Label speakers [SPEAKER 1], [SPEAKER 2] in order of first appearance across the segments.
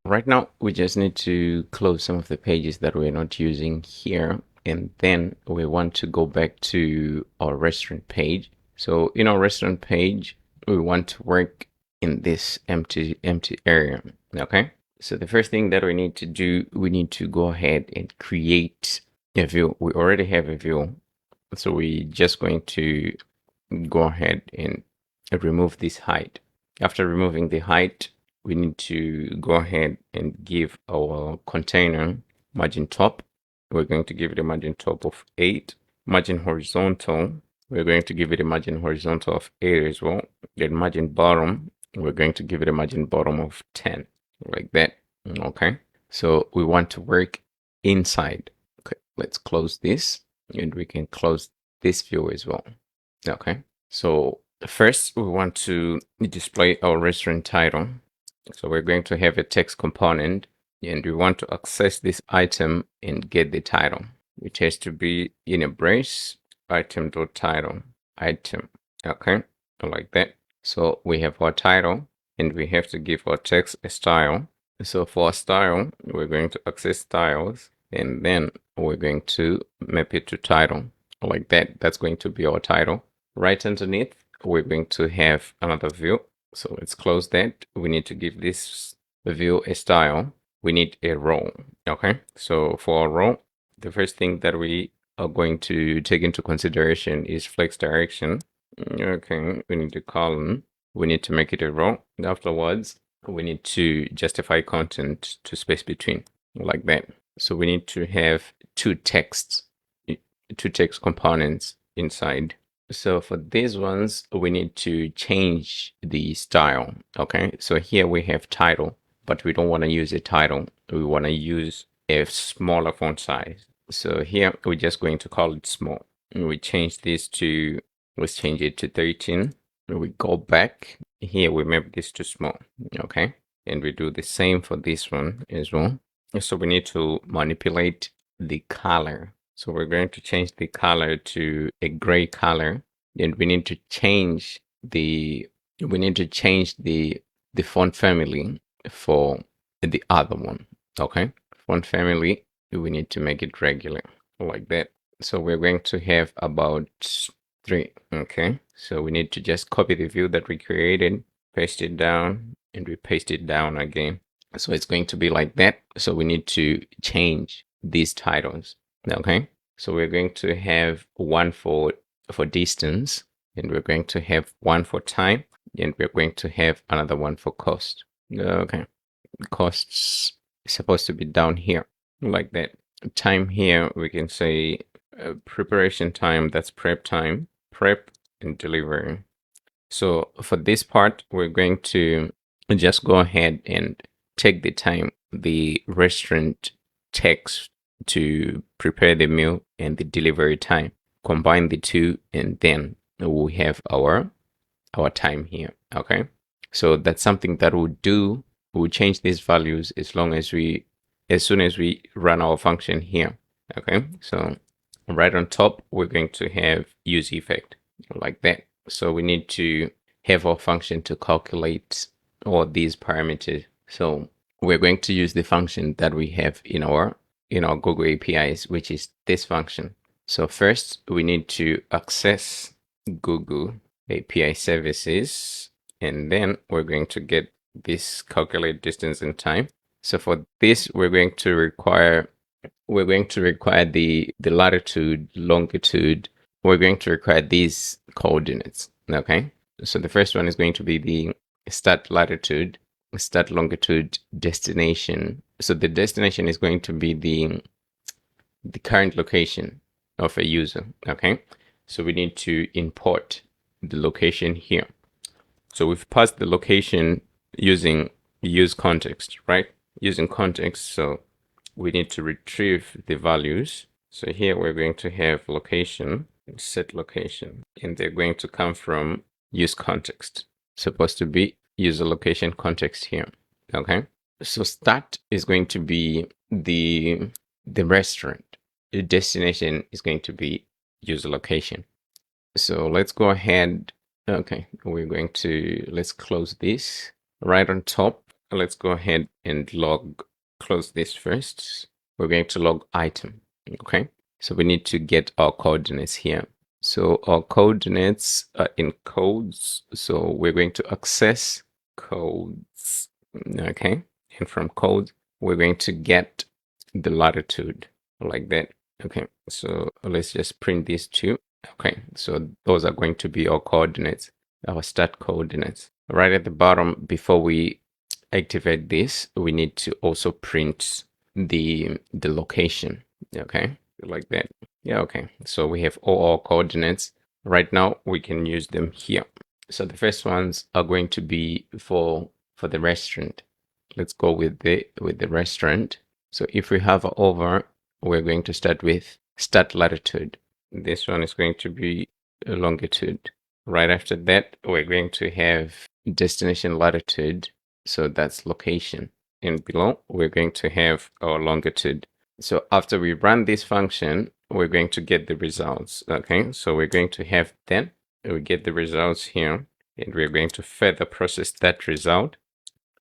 [SPEAKER 1] right now we just need to close some of the pages that we're not using here, and then we want to go back to our restaurant page. So in our restaurant page, we want to work in this empty area. Okay. So the first thing that we need to do, we need to go ahead and create a view. We already have a view. So we're just going to go ahead and remove this height. After removing the height, we need to go ahead and give our container margin top. We're going to give it a margin top of 8. Margin horizontal, we're going to give it a margin horizontal of 8 as well. Then margin bottom, we're going to give it a margin bottom of 10, like that. Okay. So we want to work inside. Okay, let's close this, and we can close this view as well. Okay. So first we want to display our restaurant title. So we're going to have a text component, and we want to access this item and get the title, which has to be in a brace, item.title, item. Okay, like that. So we have our title, and we have to give our text a style. So for our style, we're going to access styles, and then we're going to map it to title, like that. That's going to be our title. Right underneath, we're going to have another view. So let's close that. We need to give this view a style. We need a row. Okay. So for our row, the first thing that we are going to take into consideration is flex direction. Okay. We need a column. We need to make it a row. Afterwards, we need to justify content to space between, like that. So we need to have two text components inside. So for these ones, we need to change the style. Okay. So here we have title, but we don't want to use a title. We want to use a smaller font size. So here we're just going to call it small. And we change this to, let's change it to 13. We go back here. We map this to small. Okay. And we do the same for this one as well. So we need to manipulate the color. So we're going to change the color to a gray color, and we need to change the font family for the other one. Okay, font family, we need to make it regular, like that. So we're going to have about 3. Okay, so we need to just copy the view that we created, paste it down, and we paste it down again. So it's going to be like that. So we need to change these titles. Okay. So we're going to have one for distance, and we're going to have one for time, and we're going to have another one for cost. Okay. Costs is supposed to be down here, like that. Time here, we can say preparation time, that's prep time, prep and delivery. So for this part, we're going to just go ahead and take the time the restaurant takes to prepare the meal and the delivery time, combine the two, and then we have our time here. Okay, so that's something that we'll do. We'll change these values as soon as we run our function here. Okay, so right on top, we're going to have use effect, like that. So we need to have our function to calculate all these parameters. So we're going to use the function that we have in our Google APIs, which is this function. So first we need to access Google API services, and then we're going to get this calculate distance and time. So for this, we're going to require the latitude, longitude. We're going to require these coordinates. Okay. So the first one is going to be the start latitude, start longitude, destination. So the destination is going to be the current location of a user. Okay. So we need to import the location here. So we've passed the location using use context, right? Using context. So we need to retrieve the values. So here we're going to have location, set location, and they're going to come from use context. Supposed to be user location context here. Okay. So start is going to be the restaurant. The destination is going to be user location. So let's go ahead. Okay, we're going to, let's close this. Right on top, let's go ahead and close this first. We're going to log item. Okay. So we need to get our coordinates here. So our coordinates are in codes. So we're going to access codes. Okay. And from code, we're going to get the latitude like that. Okay. So let's just print these two. Okay. So those are going to be our coordinates, our start coordinates. Right at the bottom, before we activate this, we need to also print the location. Okay. Like that. Yeah, okay. So we have all our coordinates. Right now we can use them here. So the first ones are going to be for the restaurant. Let's go with the restaurant. So if we hover over, we're going to start with start latitude. This one is going to be a longitude. Right after that, we're going to have destination latitude. So that's location. And below, we're going to have our longitude. So after we run this function, we're going to get the results. Okay, so we're going to have then we get the results here, and we're going to further process that result.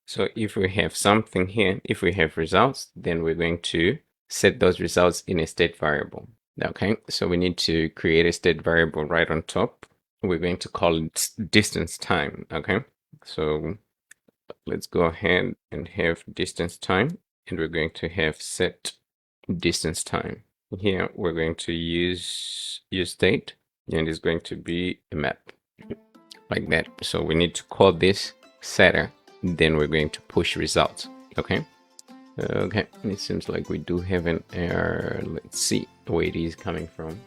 [SPEAKER 1] So if we have something here, if we have results, then we're going to set those results in a state variable. Okay, so we need to create a state variable right on top. We're going to call it distance time. Okay, so let's go ahead and have distance time, and we're going to have set distance time. Here we're going to use state, and it's going to be a map like that. So we need to call this setter, then we're going to push results. Okay. Okay, it seems like we do have an error. Let's see where it is coming from.